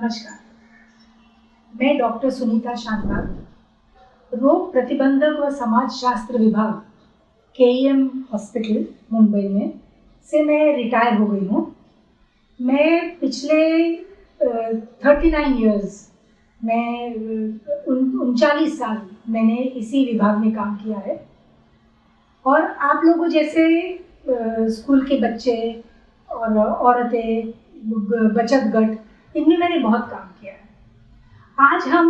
नमस्कार, मैं डॉक्टर सुनीता शानदार, रोग प्रतिबंधक व समाजशास्त्र विभाग KEM हॉस्पिटल मुंबई में से मैं रिटायर हो गई हूँ। मैं पिछले 39 इयर्स मैं 39 साल मैंने इसी विभाग में काम किया है और आप लोगों जैसे स्कूल के बच्चे और औरतें, बचत गट, इनमें मैंने बहुत काम किया है। आज हम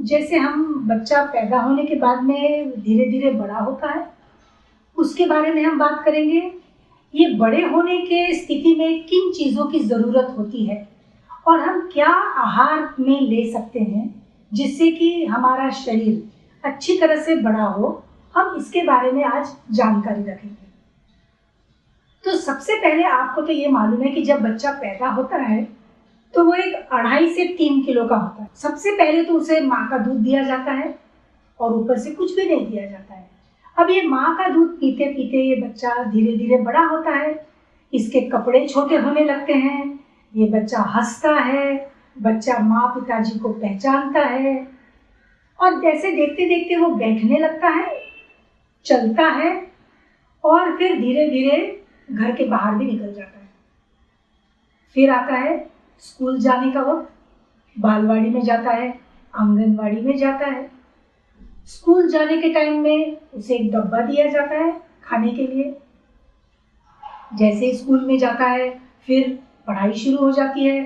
जैसे हम बच्चा पैदा होने के बाद में धीरे धीरे बड़ा होता है, उसके बारे में हम बात करेंगे। ये बड़े होने के स्थिति में किन चीज़ों की ज़रूरत होती है और हम क्या आहार में ले सकते हैं जिससे कि हमारा शरीर अच्छी तरह से बड़ा हो, हम इसके बारे में आज जानकारी रखेंगे। तो सबसे पहले आपको तो ये मालूम है कि जब बच्चा पैदा होता है तो वो एक 2.5 से 3 किलो का होता है। सबसे पहले तो उसे माँ का दूध दिया जाता है और ऊपर से कुछ भी नहीं दिया जाता है। अब ये माँ का दूध पीते पीते ये बच्चा धीरे धीरे बड़ा होता है, इसके कपड़े छोटे होने लगते हैं, ये बच्चा हंसता है, बच्चा माँ पिताजी को पहचानता है और जैसे देखते देखते वो बैठने लगता है, चलता है और फिर धीरे धीरे घर के बाहर भी निकल जाता है। फिर आता है स्कूल जाने का वक्त, बालवाड़ी में जाता है, आंगनवाड़ी में जाता है। स्कूल जाने के टाइम में उसे एक डब्बा दिया जाता है खाने के लिए। जैसे स्कूल में जाता है फिर पढ़ाई शुरू हो जाती है,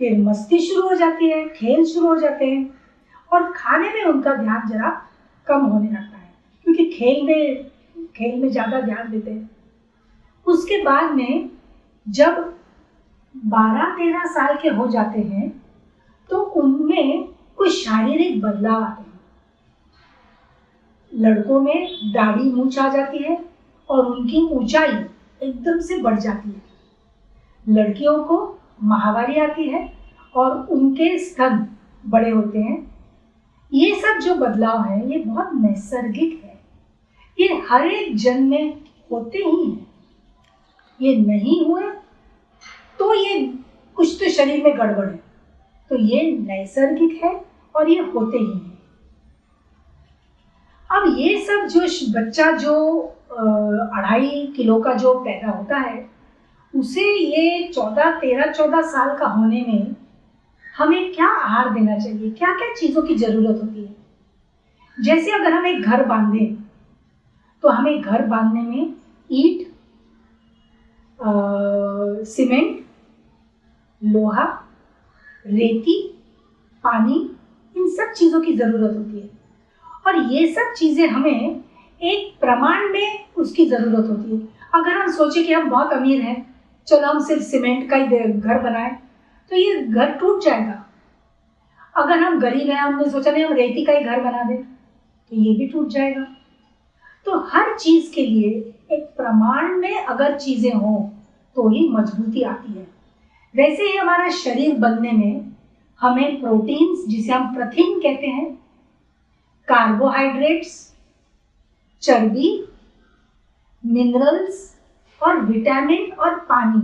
फिर मस्ती शुरू हो जाती है, खेल शुरू हो जाते हैं और खाने में उनका ध्यान जरा कम होने लगता है क्योंकि खेल में ज़्यादा ध्यान देते हैं। उसके बाद में जब 12-13 साल के हो जाते हैं तो उनमें कुछ शारीरिक बदलाव आते हैं। लड़कों में दाढ़ी मूंछ आ जाती है और उनकी ऊंचाई एकदम से बढ़ जाती है। लड़कियों को माहवारी आती है और उनके स्तन बड़े होते हैं। ये सब जो बदलाव है ये बहुत नैसर्गिक है, ये हर एक जन में होते ही हैं। ये नहीं हुए तो ये कुछ तो शरीर में गड़बड़ है, तो ये नैसर्गिक है और ये होते ही हैं। अब ये सब जो बच्चा जो 2.5 किलो का जो पैदा होता है, उसे ये 13-14 साल का होने में हमें क्या आहार देना चाहिए, क्या क्या चीज़ों की ज़रूरत होती है। जैसे अगर हम एक घर बांधें तो हमें घर बांधने में ईंट, सीमेंट, लोहा, रेती, पानी, इन सब चीज़ों की ज़रूरत होती है और ये सब चीज़ें हमें एक प्रमाण में उसकी ज़रूरत होती है। अगर हम सोचें कि हम बहुत अमीर हैं, चलो हम सिर्फ सीमेंट का ही घर बनाएं तो ये घर टूट जाएगा। अगर हम गरीब हैं, हमने सोचा नहीं हम रेती का ही घर बना दें तो ये भी टूट जाएगा। तो हर चीज़ के लिए एक प्रमाण में अगर चीज़ें हों तो ही मजबूती आती है। वैसे ही हमारा शरीर बनने में हमें प्रोटीन्स, जिसे हम प्रथिन कहते हैं, कार्बोहाइड्रेट्स, चर्बी, मिनरल्स और विटामिन और पानी,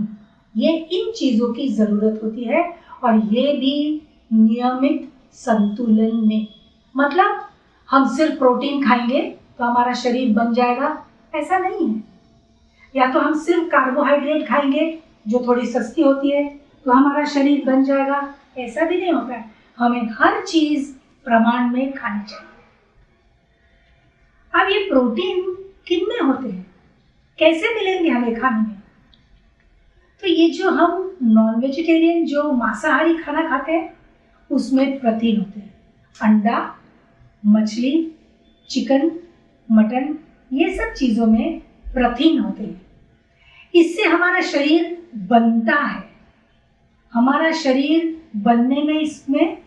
ये इन चीज़ों की ज़रूरत होती है और ये भी नियमित संतुलन में। मतलब हम सिर्फ प्रोटीन खाएंगे तो हमारा शरीर बन जाएगा, ऐसा नहीं है। या तो हम सिर्फ कार्बोहाइड्रेट खाएंगे जो थोड़ी सस्ती होती है तो हमारा शरीर बन जाएगा, ऐसा भी नहीं होता है। हमें हर चीज़ प्रमाण में खानी चाहिए। अब ये प्रोटीन किन में होते हैं, कैसे मिलेंगे हमें खाने में? तो ये जो हम नॉन वेजिटेरियन जो मांसाहारी खाना खाते हैं उसमें प्रोटीन होते हैं। अंडा, मछली, चिकन, मटन, ये सब चीज़ों में प्रोटीन होते हैं। इससे हमारा शरीर बनता है, हमारा शरीर बनने में इसमें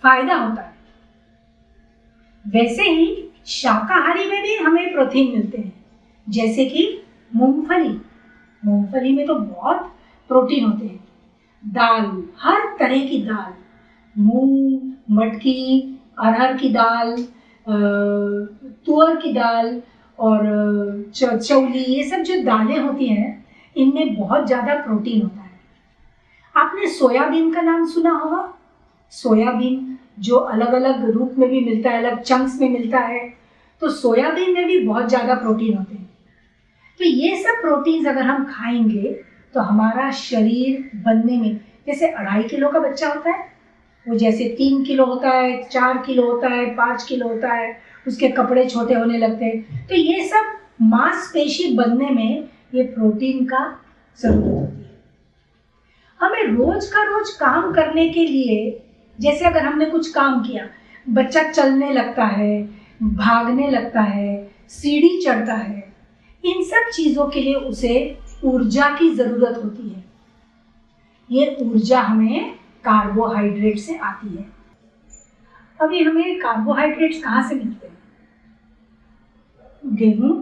फायदा होता है। वैसे ही शाकाहारी में भी हमें प्रोटीन मिलते हैं, जैसे कि मूंगफली में तो बहुत प्रोटीन होते हैं। दाल, हर तरह की दाल, मूंग, मटकी, अरहर की दाल, तुअर की दाल और चौली, ये सब जो दालें होती हैं इनमें बहुत ज़्यादा प्रोटीन होता है। आपने सोयाबीन का नाम सुना होगा। सोयाबीन जो अलग अलग रूप में भी मिलता है, अलग चंक्स में मिलता है, तो सोयाबीन में भी बहुत ज़्यादा प्रोटीन होते हैं। तो ये सब प्रोटीन्स अगर हम खाएंगे तो हमारा शरीर बनने में, जैसे 2.5 किलो का बच्चा होता है, वो जैसे 3 किलो होता है, 4 किलो होता है, 5 किलो होता है, उसके कपड़े छोटे होने लगते हैं। तो ये सब मांसपेशी बनने में ये प्रोटीन का जरूरत होती है। हमें रोज का रोज काम करने के लिए, जैसे अगर हमने कुछ काम किया, बच्चा चलने लगता है, भागने लगता है, सीढ़ी चढ़ता है, इन सब चीजों के लिए उसे ऊर्जा की जरूरत होती है। ये ऊर्जा हमें कार्बोहाइड्रेट से आती है। अभी हमें कार्बोहाइड्रेट्स कहाँ से मिलते हैं? गेहूं,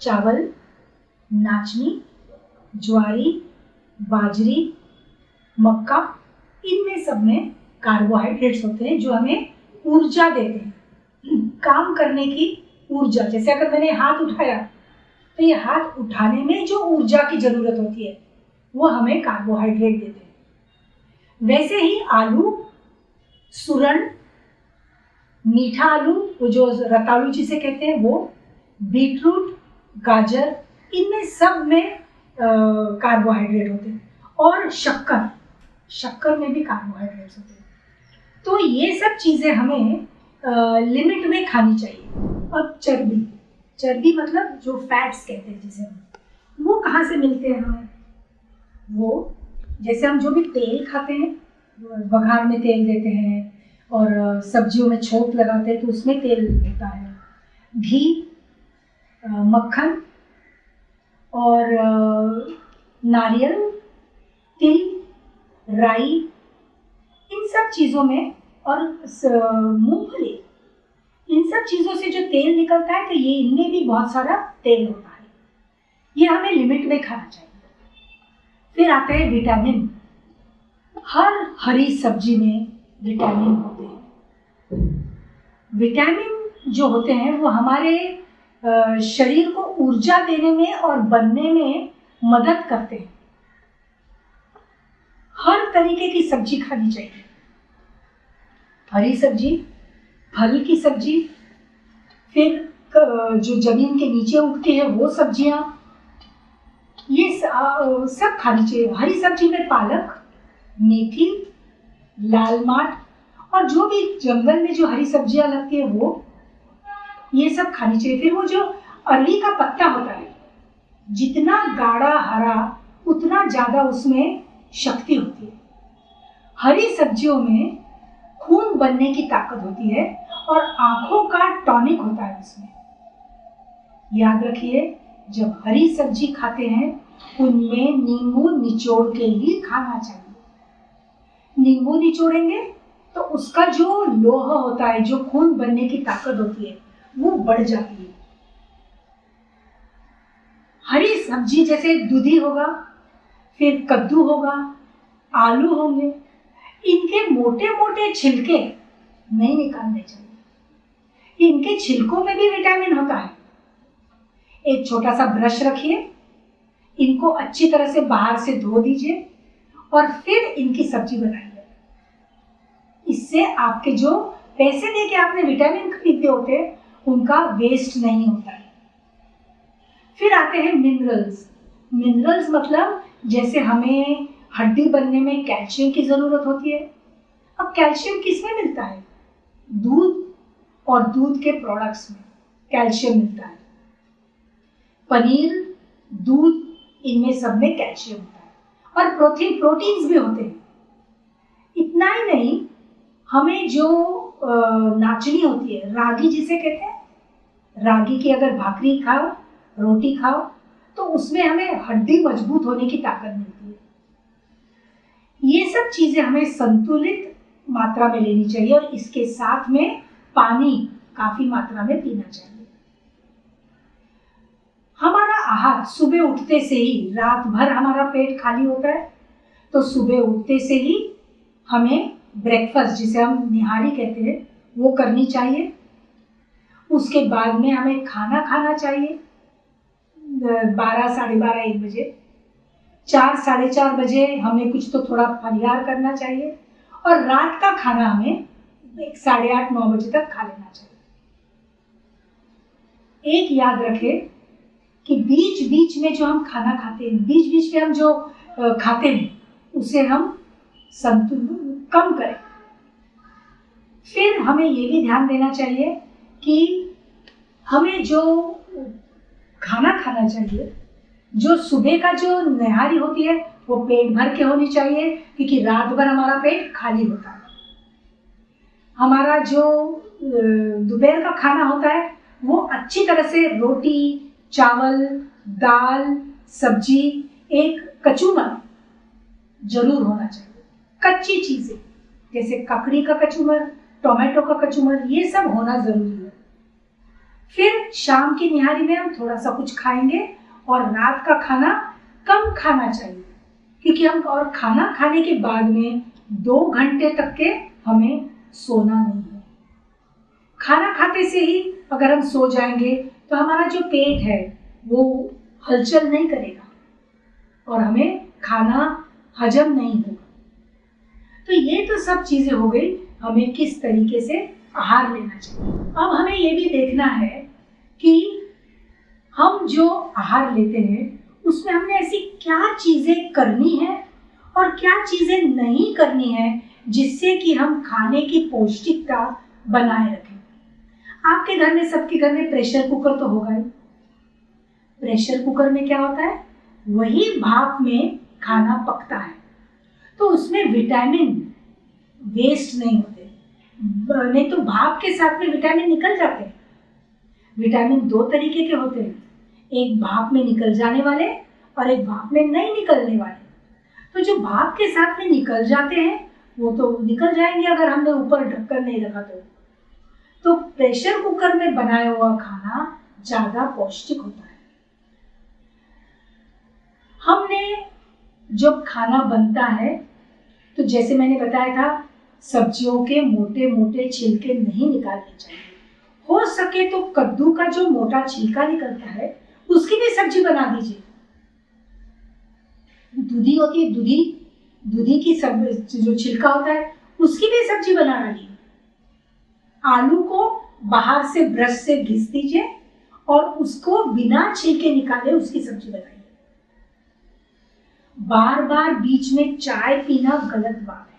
चावल, नाचनी, ज्वारी, बाजरी, मक्का, इनमें सब में कार्बोहाइड्रेट्स होते हैं जो हमें ऊर्जा देते हैं, काम करने की ऊर्जा। जैसे अगर मैंने हाथ उठाया तो ये हाथ उठाने में जो ऊर्जा की जरूरत होती है वो हमें कार्बोहाइड्रेट देते हैं। वैसे ही आलू, सूरन, मीठा आलू, वो जो रतालू जिसे कहते हैं, वो बीटरूट, गाजर, इनमें सब में कार्बोहाइड्रेट होते हैं। और शक्कर में भी कार्बोहाइड्रेट्स होते हैं। तो ये सब चीज़ें हमें लिमिट में खानी चाहिए। अब चर्बी मतलब जो फैट्स कहते हैं जिसे, वो कहाँ से मिलते हैं हमें? वो जैसे हम जो भी तेल खाते हैं, बघार में तेल देते हैं और सब्जियों में छोंक लगाते हैं तो उसमें तेल होता है। घी, मक्खन और नारियल, तिल, राई, इन सब चीज़ों में, और मूंगफली, इन सब चीज़ों से जो तेल निकलता है तो ये इनमें भी बहुत सारा तेल होता है। ये हमें लिमिट में खाना चाहिए। फिर आते हैं विटामिन। हर हरी सब्जी में विटामिन होते हैं। विटामिन जो होते हैं वो हमारे शरीर को ऊर्जा देने में और बनने में मदद करते हैं। हर तरीके की सब्जी खानी चाहिए। हरी सब्जी, फल की सब्जी, फिर जो जमीन के नीचे उगती है वो सब्जियां, ये सब खानी चाहिए। हरी सब्जी में पालक, मेथी, लाल माठ और जो भी जंगल में जो हरी सब्जियां लगती है वो, ये सब खानी चाहिए। फिर वो जो अरवी का पत्ता होता है, जितना गाढ़ा हरा उतना ज़्यादा उसमें शक्ति होती है। हरी सब्जियों में खून बनने की ताकत होती है और आंखों का टॉनिक होता है उसमें। याद रखिए, जब हरी सब्जी खाते हैं उनमें नींबू निचोड़ के ही खाना चाहिए। नींबू निचोड़ेंगे तो उसका जो लोहा होता है, जो खून बनने की ताकत होती है, वो बढ़ जाती है। हरी सब्जी जैसे दूधी होगा, फिर कद्दू होगा, आलू होंगे, इनके मोटे मोटे छिलके नहीं निकालने चाहिए। इनके छिलकों में भी विटामिन होता है। एक छोटा सा ब्रश रखिए, इनको अच्छी तरह से बाहर से धो दीजिए और फिर इनकी सब्जी बनाइए। इससे आपके जो पैसे दे के आपने विटामिन खरीदे होते हैं उनका वेस्ट नहीं होता है। फिर आते हैं मिनरल्स। मिनरल्स मतलब जैसे हमें हड्डी बनने में कैल्शियम की जरूरत होती है। अब कैल्शियम किसमें मिलता है? दूध और दूध के प्रोडक्ट्स में कैल्शियम मिलता है। पनीर, दूध, इनमें सब में कैल्शियम होता है और प्रोटीन्स भी होते हैं। इतना ही नहीं, हमें जो नाचनी होती है, रागी जिसे कहते हैं, रागी की अगर भाकरी खाओ, रोटी खाओ, तो उसमें हमें हड्डी मजबूत होने की ताकत मिलती है। ये सब चीजें हमें संतुलित मात्रा में लेनी चाहिए और इसके साथ में पानी काफी मात्रा में पीना चाहिए। हमारा आहार सुबह उठते से ही, रात भर हमारा पेट खाली होता है, तो सुबह उठते से ही हमें ब्रेकफास्ट, जिसे हम निहारी कहते हैं, वो करनी चाहिए। उसके बाद में हमें खाना खाना चाहिए 12, साढ़े 12, 1 बजे। 4 साढ़े 4 बजे हमें कुछ तो थोड़ा फलियार करना चाहिए और रात का खाना हमें 8:30 9 बजे तक खा लेना चाहिए। एक याद रखें कि बीच बीच में जो हम खाना खाते हैं, बीच बीच में हम जो खाते हैं, उसे हम संतुलन कम करें। फिर हमें ये भी ध्यान देना चाहिए कि हमें जो खाना खाना चाहिए, जो सुबह का जो नहारी होती है वो पेट भर के होनी चाहिए, क्योंकि रात भर हमारा पेट खाली होता है। हमारा जो दोपहर का खाना होता है वो अच्छी तरह से रोटी, चावल, दाल, सब्जी, एक कचूमर जरूर होना चाहिए। कच्ची चीजें जैसे ककड़ी का कचूमर, टोमेटो का कचूमर, ये सब होना जरूरी है। फिर शाम की निहारी में हम थोड़ा सा कुछ खाएंगे और रात का खाना कम खाना चाहिए, क्योंकि हम और खाना खाने के बाद में 2 घंटे तक के हमें सोना नहीं है। खाना खाते से ही अगर हम सो जाएंगे तो हमारा जो पेट है वो हलचल नहीं करेगा और हमें खाना हजम नहीं होगा। तो ये तो सब चीजें हो गई हमें किस तरीके से आहार लेना चाहिए। अब हमें ये भी देखना है कि हम जो आहार लेते हैं उसमें हमने ऐसी क्या चीजें करनी है और क्या चीजें नहीं करनी है जिससे कि हम खाने की पौष्टिकता बनाए रखें। आपके घर में, सबके घर में प्रेशर कुकर तो होगा ही। प्रेशर कुकर में क्या होता है, वही भाप में खाना पकता है, तो उसमें विटामिन वेस्ट नहीं होते। नहीं तो भाप के साथ में विटामिन निकल जाते हैं। विटामिन 2 तरीके के होते हैं, एक भाप में निकल जाने वाले और एक भाप में नहीं निकलने वाले। तो जो भाप के साथ में निकल जाते हैं वो तो निकल जाएंगे अगर हमने ऊपर ढक्कन नहीं रखा तो प्रेशर कुकर में बनाया हुआ खाना ज्यादा पौष्टिक होता है। हमने जब खाना बनता है तो जैसे मैंने बताया था, सब्जियों के मोटे मोटे छिलके नहीं निकालने चाहिए। हो सके तो कद्दू का जो मोटा छिलका निकलता है उसकी भी सब्जी बना दीजिए। दूधी होती है, दूधी की सब्जी जो छिलका होता है उसकी भी सब्जी बना डालिए। आलू को बाहर से ब्रश से घिस दीजिए और उसको बिना छिलके निकाले उसकी सब्जी बनाइए। बार बार बीच में चाय पीना गलत बात है।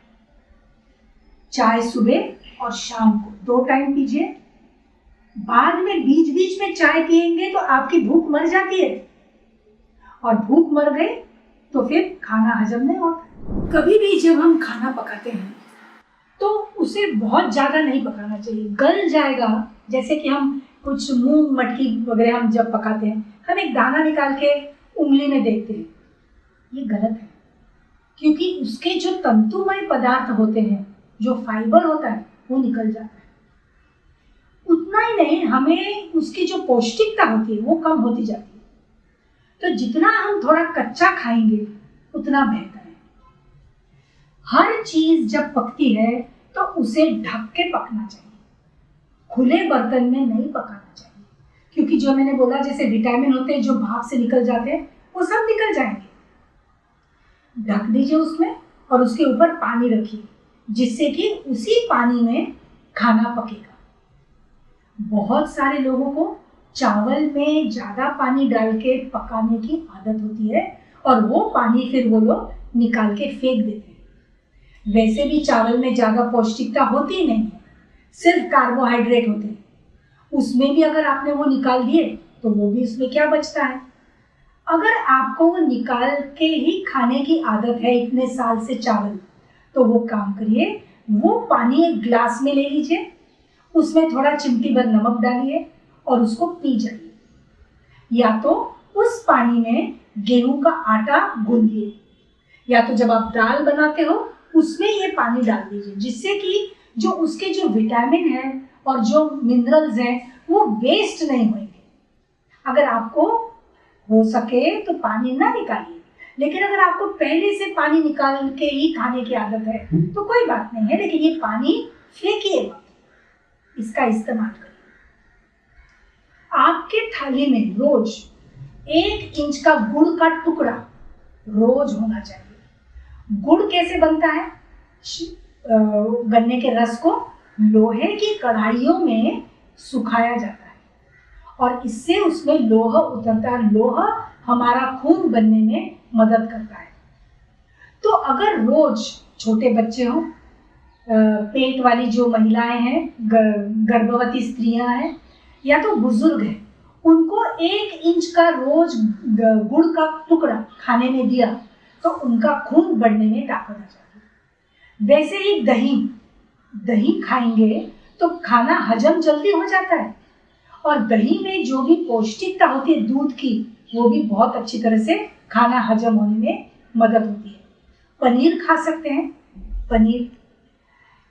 चाय सुबह और शाम को 2 टाइम पीजिए। बाद में बीच बीच में चाय पिएंगे तो आपकी भूख मर जाती है और भूख मर गई तो फिर खाना हजम नहीं होता। कभी भी जब हम खाना पकाते हैं तो उसे बहुत ज़्यादा नहीं पकाना चाहिए, गल जाएगा। जैसे कि हम कुछ मूंग मटकी वगैरह हम जब पकाते हैं, हम एक दाना निकाल के उंगली में देखते हैं, ये गलत है, क्योंकि उसके जो तंतुमय पदार्थ होते हैं, जो फाइबर होता है, वो निकल जाता है। उतना ही नहीं, हमें उसकी जो पौष्टिकता होती है वो कम होती जाती है। तो जितना हम थोड़ा कच्चा खाएंगे उतना बेहतर है। हर चीज जब पकती है तो उसे ढक के पकना चाहिए, खुले बर्तन में नहीं पकाना चाहिए, क्योंकि जो मैंने बोला जैसे विटामिन होते हैं जो भाप से निकल जाते हैं वो सब निकल जाएंगे। ढक दीजिए उसमें और उसके ऊपर पानी रखिए, जिससे कि उसी पानी में खाना पकेगा। बहुत सारे लोगों को चावल में ज्यादा पानी डाल के पकाने की आदत होती है और वो पानी फिर वो लोग निकाल के फेंक देते हैं। वैसे भी चावल में ज्यादा पौष्टिकता होती ही नहीं है, सिर्फ कार्बोहाइड्रेट होते हैं। उसमें भी अगर आपने वो निकाल दिए तो वो भी उसमें क्या बचता है। अगर आपको वो निकाल के ही खाने की आदत है इतने साल से चावल, तो वो काम करिए, वो पानी एक ग्लास में ले लीजिए, उसमें थोड़ा चिमटी भर नमक डालिए और उसको पी जाइए। या तो उस पानी में गेहूं का आटा गूंदिए, या तो जब आप दाल बनाते हो उसमें ये पानी डाल दीजिए, जिससे कि जो उसके जो विटामिन है और जो मिनरल्स हैं वो वेस्ट नहीं होंगे। अगर आपको हो सके तो पानी ना निकालिए, लेकिन अगर आपको पहले से पानी निकाल के ही खाने की आदत है तो कोई बात नहीं है, लेकिन ये पानी फेंकिए मत, इसका इस्तेमाल करिए। आपके थाली में रोज 1 इंच का गुड़ का टुकड़ा रोज होना चाहिए। गुड़ कैसे बनता है? गन्ने के रस को लोहे की कढ़ाइयों में सुखाया जाता है और इससे उसमें लोहा उतरता है। लोहा हमारा खून बनने में मदद करता है। तो अगर रोज छोटे बच्चे हों, पेट वाली जो महिलाएं हैं, गर्भवती स्त्रियां हैं या तो बुजुर्ग हैं, उनको 1 इंच का रोज गुड़ का टुकड़ा खाने में दिया तो उनका खून बढ़ने में ताकत आ जाती है। वैसे ही दही खाएंगे तो खाना हजम जल्दी हो जाता है और दही में जो भी पौष्टिकता होती है दूध की, वो भी बहुत अच्छी तरह से खाना हजम होने में मदद होती है। पनीर खा सकते हैं। पनीर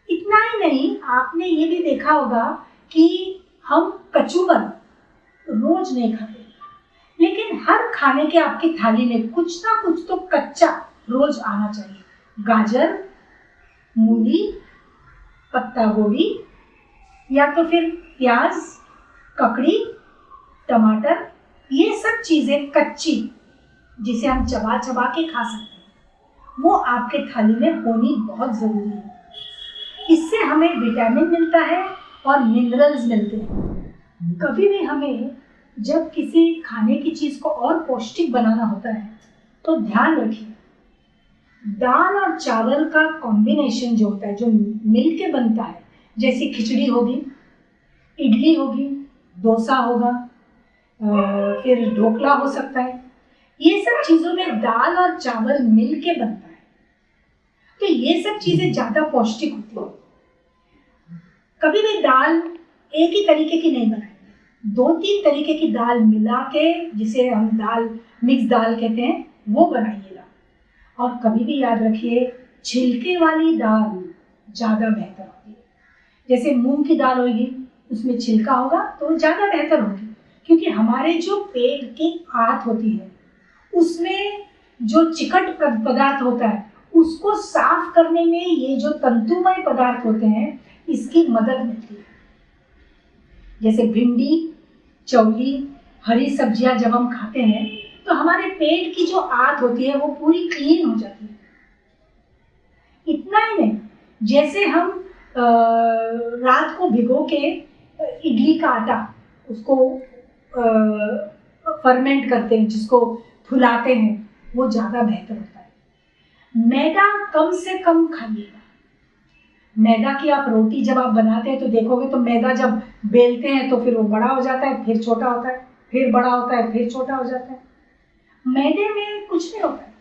इतना ही नहीं, आपने ये भी देखा होगा कि हम कचूमर रोज नहीं खाते, लेकिन हर खाने के आपकी थाली में कुछ ना कुछ तो कच्चा रोज आना चाहिए। गाजर, मूली, पत्ता गोभी या तो फिर प्याज, ककड़ी, टमाटर, ये सब चीजें कच्ची जिसे हम चबा चबा के खा सकते हैं, वो आपके थाली में होनी बहुत जरूरी है। इससे हमें विटामिन मिलता है और मिनरल्स मिलते हैं। कभी भी हमें जब किसी खाने की चीज को और पौष्टिक बनाना होता है तो ध्यान रखिए, दाल और चावल का कॉम्बिनेशन जो होता है, जो मिलके बनता है, जैसे खिचड़ी होगी, इडली होगी, डोसा होगा, फिर ढोकला हो सकता है, ये सब चीजों में दाल और चावल मिलके बनता है। तो ये सब चीजें ज्यादा पौष्टिक होती है। कभी भी दाल एक ही तरीके की नहीं बनाएंगे, 2-3 तरीके की दाल मिला के, जिसे हम दाल मिक्स दाल कहते हैं, वो बनाइएगा। और कभी भी याद रखिए, छिलके वाली दाल ज्यादा बेहतर होती है। जैसे मूंग की दाल होगी, उसमें छिलका होगा तो वो ज्यादा बेहतर होगी, क्योंकि हमारे जो पेट की आंत होती है उसमें जो चिकट पदार्थ होता है उसको साफ करने में ये जो तंतुमय पदार्थ होते हैं इसकी मदद मिलती है। जैसे भिंडी, चौली, हरी सब्जियां जब हम खाते हैं तो हमारे पेट की जो आंत होती है वो पूरी क्लीन हो जाती है। इतना ही नहीं, जैसे हम रात को भिगो के इडली का आटा उसको फर्मेंट करते हैं, जिसको फुलाते हैं, वो ज़्यादा बेहतर होता है। मैदा कम से कम खाइएगा। मैदा की आप रोटी जब आप बनाते हैं तो देखोगे तो मैदा जब बेलते हैं तो फिर वो बड़ा हो जाता है, फिर छोटा होता है, फिर बड़ा होता है, फिर छोटा हो जाता है। मैदे में कुछ नहीं होता है।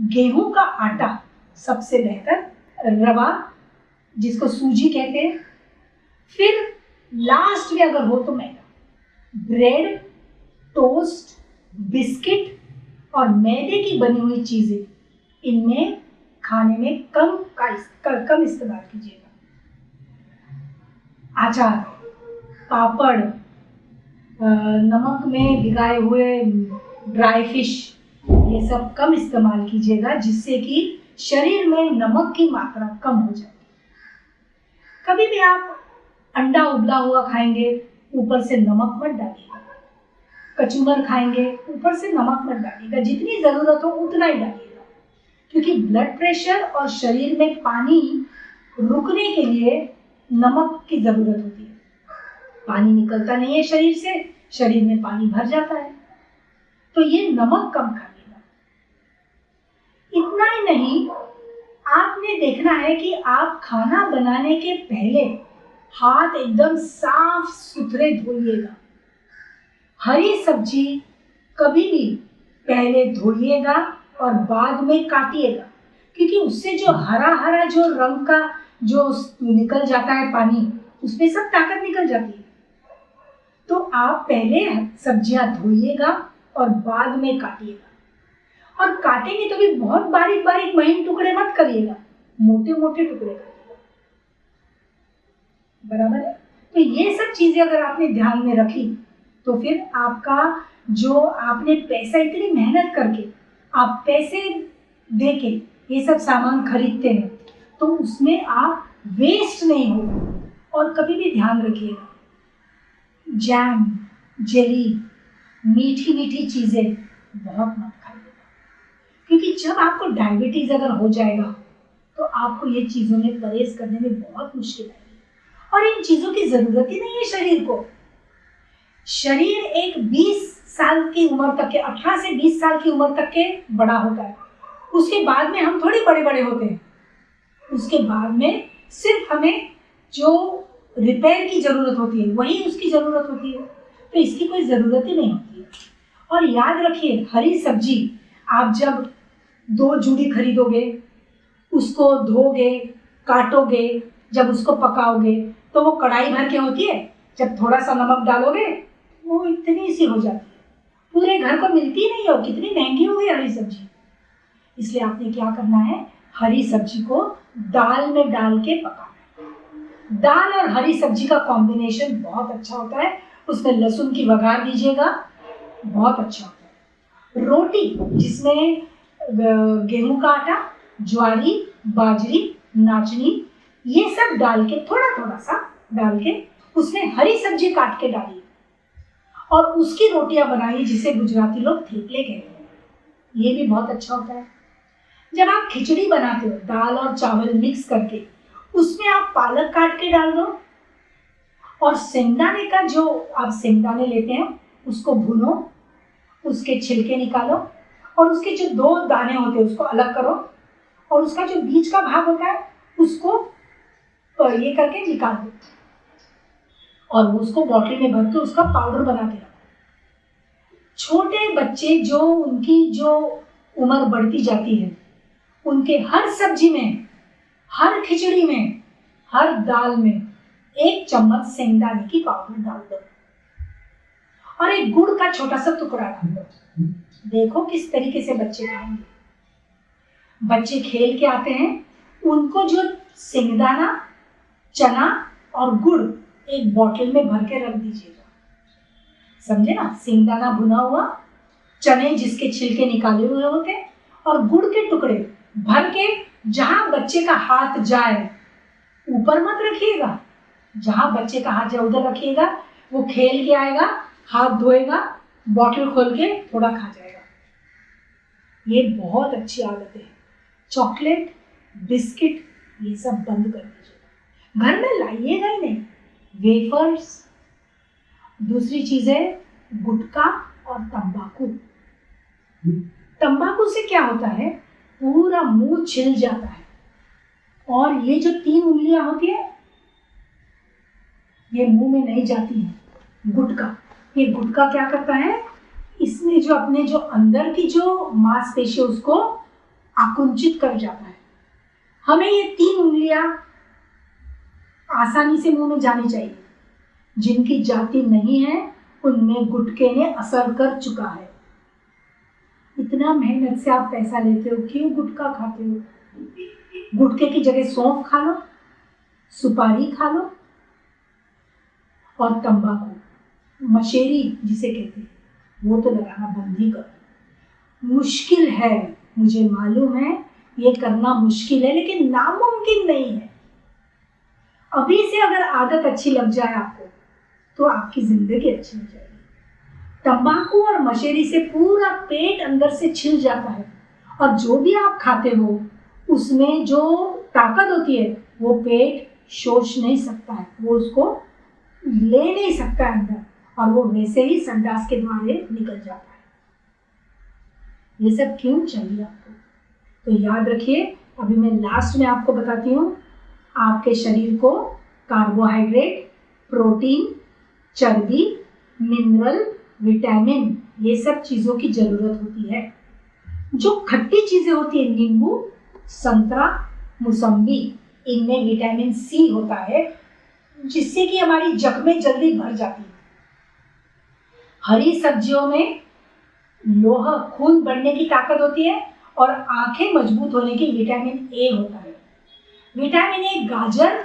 गेहूं का आटा सबसे बेहतर, रवा जिसको सूजी कहते हैं, फिर लास्ट में अगर हो तो मैदा। ब्रेड, टोस्ट, बिस्किट और मैदे की बनी हुई चीजें, इनमें खाने में कम इस्तेमाल कीजिएगा। अचार, पापड़, नमक में भिगाए हुए ड्राई फिश, ये सब कम इस्तेमाल कीजिएगा, जिससे कि शरीर में नमक की मात्रा कम हो जाए। कभी भी आप अंडा उबला हुआ खाएंगे, ऊपर से नमक मत डालिएगा। कचूमर खाएंगे, ऊपर से नमक मत डालिएगा। जितनी ज़रूरत हो उतना ही डालिएगा, क्योंकि ब्लड प्रेशर और शरीर में पानी रुकने के लिए नमक की ज़रूरत होती है। पानी निकलता नहीं है शरीर से, शरीर में पानी भर जाता है, तो ये नमक कम खाइएगा। इतना ही नहीं, आपने देखना है कि आप खाना बनाने के पहले हाथ एकदम साफ सुथरे धोइएगा। हरी सब्जी कभी भी पहले धोइएगा और बाद में काटिएगा, क्योंकि उससे जो हरा हरा जो रंग का जो निकल जाता है पानी, उसमें सब ताकत निकल जाती है। तो आप पहले सब्जियां धोइएगा और बाद में काटिएगा। और काटेंगे तो भी बहुत बारीक बारीक महीन टुकड़े मत करिएगा, मोटे मोटे टुकड़े करिएगा। बराबर है? तो ये सब चीजें अगर आपने ध्यान में रखी तो फिर आपका जो आपने पैसा, इतनी मेहनत करके आप पैसे देके ये सब सामान खरीदते हैं, तो उसमें आप वेस्ट नहीं होगा। और कभी भी ध्यान रखिएगा, जैम, जेली, मीठी मीठी चीजें बहुत मत खाइएगा। जब आपको डायबिटीज अगर हो जाएगा तो आपको ये चीज़ों में परहेज करने में बहुत मुश्किल आएगी। और इन चीज़ों की ज़रूरत ही नहीं है शरीर को। शरीर एक 20 साल की उम्र तक के, 18 से 20 साल की उम्र तक के बड़ा होता है। उसके बाद में हम थोड़ी बड़े बड़े होते हैं। उसके बाद में सिर्फ हमें जो रिपेयर की ज़रूरत होती है वही उसकी ज़रूरत होती है, तो इसकी कोई ज़रूरत ही नहीं होती है। और याद रखिए, हरी सब्जी आप जब 2 जूड़ी खरीदोगे, उसको धोगे, काटोगे, जब उसको पकाओगे तो वो कढ़ाई भर के होती है। जब थोड़ा सा नमक डालोगे वो इतनी सी हो जाती है, पूरे घर को मिलती नहीं है। और कितनी महंगी हो गई हरी सब्जी। इसलिए आपने क्या करना है, हरी सब्जी को दाल में डाल के पकाना है। दाल और हरी सब्जी का कॉम्बिनेशन बहुत अच्छा होता है। उसमें लहसुन की वघार दीजिएगा, बहुत अच्छा होता है। रोटी जिसमें गेहूं का आटा, ज्वारी, बाजरी, नाचनी, ये सब डाल के थोड़ा थोड़ा सा डाल के उसमें हरी सब्जी काट के डालिए और उसकी रोटियां बनाइए, जिसे गुजराती लोग थेपले कहते हैं। ये भी बहुत अच्छा होता है। जब आप खिचड़ी बनाते हो दाल और चावल मिक्स करके, उसमें आप पालक काट के डाल दो और सिंगदाने का, जो आप सिंगदाने लेते हैं उसको भूनो, उसके छिलके निकालो और उसके जो 2 दाने होते हैं उसको अलग करो और उसका जो बीच का भाग होता है उसको ये करके निकाल दो और उसको बॉटल में भर के उसका पाउडर बना के रखो। छोटे बच्चे जो, उनकी जो उम्र बढ़ती जाती है, उनके हर सब्जी में, हर खिचड़ी में, हर दाल में 1 चम्मच सेंगदाने की पाउडर डाल दो और एक गुड़ का छोटा सा टुकड़ा डाल दो। देखो किस तरीके से बच्चे खाएंगे। बच्चे खेल के आते हैं, उनको जो सेंगदाना, चना और गुड़ एक बोतल में भर के रख दीजिएगा। समझे ना? सेंगदाना भुना हुआ, चने जिसके छिलके निकाले हुए होते हैं और गुड़ के टुकड़े भर के, जहां बच्चे का हाथ जाए, ऊपर मत रखिएगा, जहां बच्चे का हाथ जाए उधर रखिएगा। वो खेल के आएगा, हाथ धोएगा, बॉटल खोल के थोड़ा खा जाएगा। ये बहुत अच्छी आदत है। चॉकलेट, बिस्किट, ये सब बंद कर दीजिएगा, घर में लाइएगा ही नहीं। वेफर्स, दूसरी चीज है गुटखा और तंबाकू। तंबाकू से क्या होता है, पूरा मुंह छिल जाता है और ये जो 3 उंगलियां होती है ये मुंह में नहीं जाती है। गुटखा, ये गुटखा क्या करता है, इसमें जो अपने जो अंदर की जो मांसपेशी उसको आकुंचित कर जाता है। हमें ये 3 उंगलियां आसानी से मुंह में जानी चाहिए। जिनकी जाती नहीं है उनमें गुटखे ने असर कर चुका है। इतना मेहनत से आप पैसा लेते हो, क्यों गुटखा खाते हो? गुटखे की जगह सौंफ खा लो, सुपारी खा लो और तंबाकू, मशेरी जिसे कहते हैं, वो तो लगाना बंद ही करो। मुश्किल है, मुझे मालूम है ये करना मुश्किल है, लेकिन नामुमकिन नहीं है। अभी से अगर आदत अच्छी लग जाए आपको तो आपकी जिंदगी अच्छी हो जाएगी। तंबाकू और मशेरी से पूरा पेट अंदर से छिल जाता है और जो भी आप खाते हो उसमें जो ताकत होती है वो पेट शोष नहीं सकता है, वो उसको ले नहीं सकता है अंदर और वो वैसे ही संडास के द्वारे निकल जाता है। ये सब क्यों चाहिए आपको? तो याद रखिए, अभी मैं लास्ट में आपको बताती हूँ, आपके शरीर को कार्बोहाइड्रेट, प्रोटीन, चर्बी, मिनरल, विटामिन, ये सब चीज़ों की ज़रूरत होती है। जो खट्टी चीज़ें होती है, नींबू, संतरा, मौसम्बी, इनमें विटामिन सी होता है जिससे कि हमारी जख्में जल्दी भर जाती है। हरी सब्जियों में लोहा, खून बढ़ने की ताकत होती है और आंखें मजबूत होने की विटामिन ए होता है। विटामिन ए गाजर,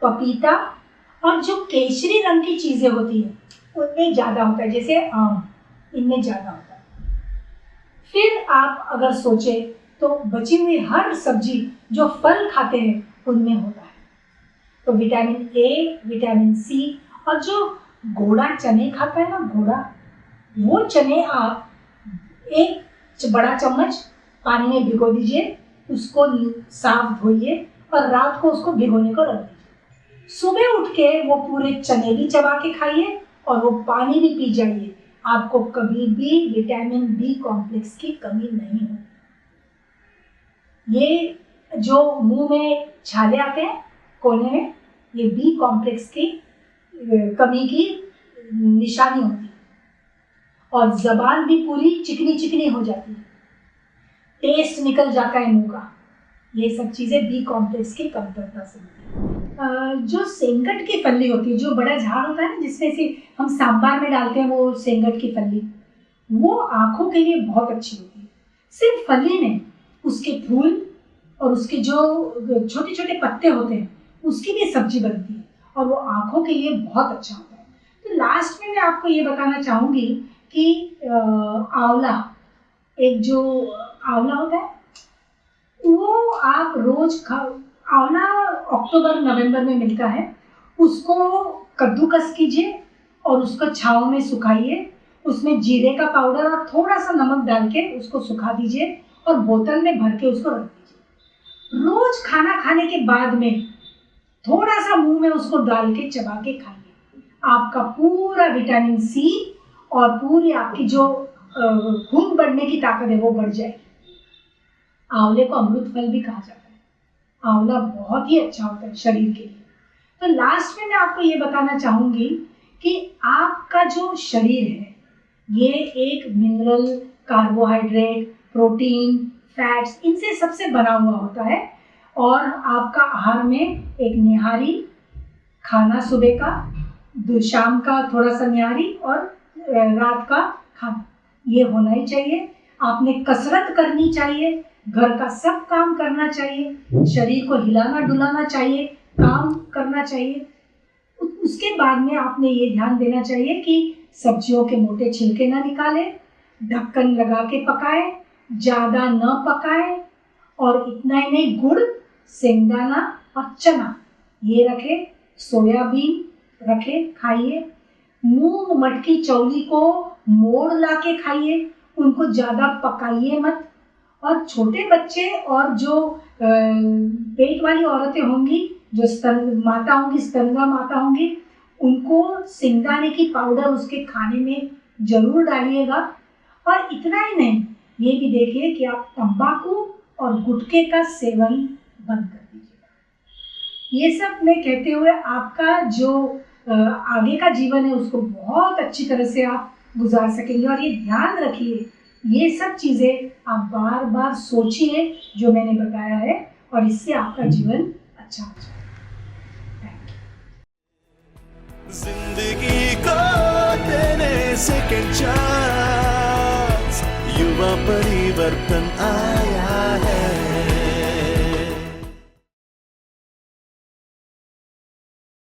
पपीता और जो केसरी रंग की चीज़ें होती हैं उनमें ज़्यादा होता है, जैसे आम, इनमें ज़्यादा होता है। फिर आप अगर सोचे तो बची हुई हर सब्जी जो फल खाते हैं उनमें होता है। तो विटामिन ए, विटामिन सी और जो घोड़ा चने खाता है ना, घोड़ा, वो चने आप 1 बड़ा चम्मच पानी में भिगो दीजिए, उसको साफ धोइए और रात को उसको भिगोने को रख दीजिए। सुबह उठ के वो पूरे चने भी चबा के खाइए और वो पानी भी पी जाइए। आपको कभी भी विटामिन बी कॉम्प्लेक्स की कमी नहीं होगी। ये जो मुंह में छाले आते हैं कोने में, ये बी कॉम्प्लेक्स की कमी की निशानी होती है। और जबान भी पूरी चिकनी चिकनी हो जाती है, टेस्ट निकल जाता है मुंह का। ये सब चीज़ें बी कॉम्प्लेक्स की कमतरता से होती है। जो सेंगट की फली होती है, जो बड़ा झाड़ होता है ना जिसमें से हम सांभर में डालते हैं, वो सेंगट की फली, वो आँखों के लिए बहुत अच्छी होती है। सिर्फ फली नहीं, उसके फूल और उसके जो छोटे छोटे पत्ते होते हैं उसकी भी सब्जी बनती है और वो आँखों के लिए बहुत अच्छा होता है। तो लास्ट में मैं आपको ये बताना चाहूँगी कि आंवला, एक जो आंवला होता है वो आप रोज आंवला अक्टूबर नवंबर में मिलता है, उसको कद्दूकस कीजिए और उसको छाँव में सुखाइए। उसमें जीरे का पाउडर और थोड़ा सा नमक डाल के उसको सुखा दीजिए और बोतल में भर के उसको रख दीजिए। रोज खाना खाने के बाद में थोड़ा सा मुंह में उसको डाल के चबा के खाइए। आपका पूरा विटामिन सी और पूरी आपकी जो खून बढ़ने की ताकत है वो बढ़ जाएगी। आंवले को अमृत फल भी कहा जाता है। आंवला बहुत ही अच्छा होता है शरीर के लिए। तो लास्ट में मैं आपको ये बताना चाहूँगी कि आपका जो शरीर है ये एक मिनरल, कार्बोहाइड्रेट, प्रोटीन, फैट्स, इनसे सबसे बना हुआ होता है। और आपका आहार में एक निहारी खाना, सुबह का, शाम का थोड़ा सा निहारी और रात का खाना, ये होना ही चाहिए। आपने कसरत करनी चाहिए, घर का सब काम करना चाहिए, शरीर को हिलाना डुलाना चाहिए, काम करना चाहिए। उसके बाद में आपने ये ध्यान देना चाहिए कि सब्जियों के मोटे छिलके ना निकालें, ढक्कन लगा के पकाएं, ज़्यादा न पकाएं। और इतना ही नहीं, गुड़, सेंगदाना और चना ये रखें, सोयाबीन रखें, खाइए। मूंग मटकी चौली को मोड़ ला के खाइए, उनको ज़्यादा पकाइए मत। और छोटे बच्चे और जो पेट वाली औरतें होंगी, जो स्तन माता होंगी, स्तनदा माता होंगी, उनको सिंगदाने की पाउडर उसके खाने में जरूर डालिएगा। और इतना ही नहीं, ये भी देखिए कि आप तंबाकू और गुटखे का सेवन बंद कर दीजिएगा। ये सब मैं कहते हुए आपका जो आगे का जीवन है उसको बहुत अच्छी तरह से आप गुजार सकेंगे। और ये ध्यान रखिए, ये सब चीज़ें आप बार बार सोचिए जो मैंने बताया है, और इससे आपका जीवन अच्छा हो जाए। जिंदगी को देने सेकंड चांस, युवा परिवर्तन आया।